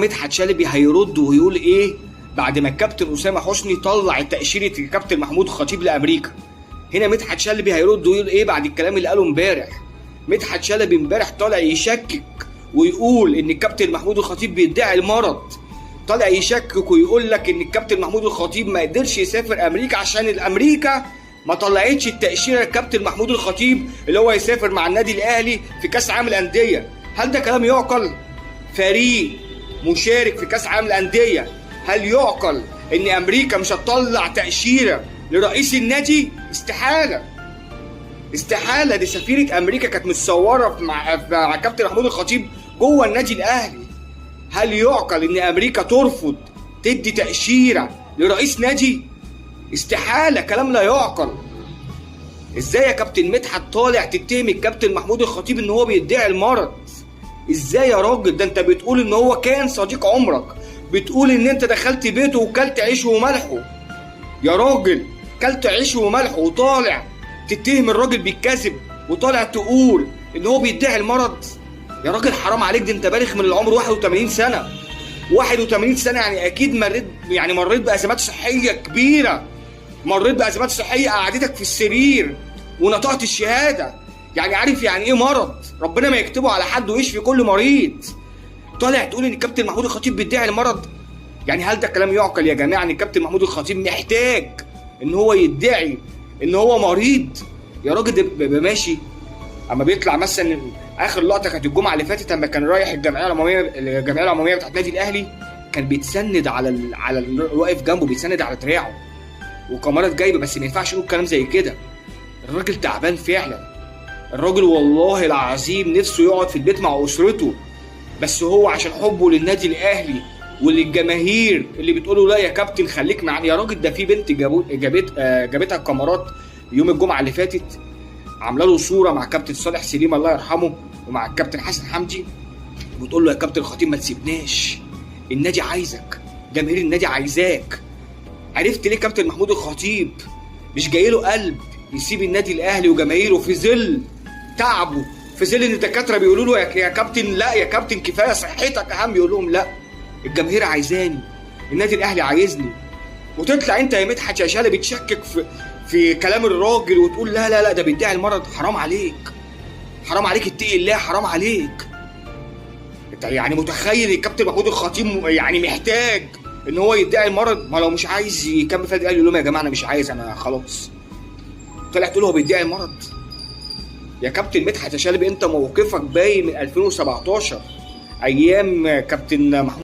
مدحت شلبي هيرد ويقول ايه بعد ما الكابتن اسامه حسني طلع تاشيره الكابتن محمود الخطيب لامريكا؟ هنا مدحت شلبي هيرد ويقول ايه بعد الكلام اللي قاله امبارح؟ مدحت شلبي امبارح طالع يشكك ويقول ان الكابتن محمود الخطيب بيدعي المرض، طالع يشكك ويقول لك ان الكابتن محمود الخطيب ما قدرش يسافر امريكا عشان الامريكا ما طلعتش التاشيره للكابتن محمود الخطيب اللي هو يسافر مع النادي الاهلي في كاس عالم الانديه. هل ده كلام يعقل؟ فريق مشارك في كاس عالم الانديه، هل يعقل ان امريكا مش هتطلع تاشيره لرئيس النادي؟ استحاله، استحاله. دي سفيره امريكا كانت متصوره مع كابتن محمود الخطيب جوه النادي الاهلي. هل يعقل ان امريكا ترفض تدي تاشيره لرئيس نادي؟ استحاله، كلام لا يعقل. ازاي يا كابتن مدحت طالع تتهم الكابتن محمود الخطيب ان هو بيدعي المرض؟ ازاي يا راجل؟ ده انت بتقول ان هو كان صديق عمرك، بتقول ان انت دخلت بيته وكلت عيشه وملحه. يا راجل كلت عيشه وملحه وطالع تتهم الراجل بالكذب وطالع تقول ان هو بيدعي المرض؟ يا راجل حرام عليك، ده انت بالغ من العمر 81 سنه. 81 سنه يعني اكيد مريت بازمات صحيه كبيره، مريت بازمات صحيه قعدتك في السرير ونطقت الشهاده، يعني عارف يعني ايه مرض؟ ربنا ما يكتبه على حد ويشفي كل مريض. طالع تقول ان الكابتن محمود الخطيب بيدعي المرض؟ يعني هل ده كلام يعقل يا جماعه ان الكابتن محمود الخطيب محتاج ان هو يدعي ان هو مريض؟ يا راجل ده ماشي اما بيطلع مثلا اخر لقطه كانت الجمعه اللي فاتت لما كان رايح الجمعيه العموميه بتاعت النادي الاهلي، كان بيتسند على الواقف جنبه، بيتسند على دراعه وكاميرات جايبه، بس ما ينفعش يقول كلام زي كده. الراجل تعبان فعلا، الراجل والله العظيم نفسه يقعد في البيت مع اسرته، بس هو عشان حبه للنادي الاهلي وللجماهير اللي بتقوله لا يا كابتن خليك معانا. يا راجل ده في بنت جابتها الكاميرات يوم الجمعه اللي فاتت، عامله له صوره مع كابتن صالح سليم الله يرحمه ومع الكابتن حسن حمدي، بتقول له يا كابتن الخطيب ما تسيبناش، النادي عايزك، جماهير النادي عايزاك. عرفت ليه كابتن محمود الخطيب مش جاي له قلب يسيب النادي الاهلي وجماهيره في ظل تعبه، في ظل ان الدكاتره بيقولوا له يا كابتن لا يا كابتن كفايه صحتك اهم، يقول لهم لا الجماهير عايزاني، النادي الاهلي عايزني. وتطلع انت يا مدحت يا شلبي بتشكك في كلام الراجل وتقول لا لا لا ده بيدعي المرض. حرام عليك، حرام عليك، اتقي الله، حرام عليك. انت يعني متخيل الكابتن محمود الخطيب يعني محتاج ان هو يدعي المرض؟ ما لو مش عايز يكمل فادي قال لهم يا جماعه انا مش عايز، انا خلاص. طلع تقول هو بيدعي المرض؟ يا كابتن مدحت يا شلبي انت موقفك باين من 2017 ايام كابتن محمود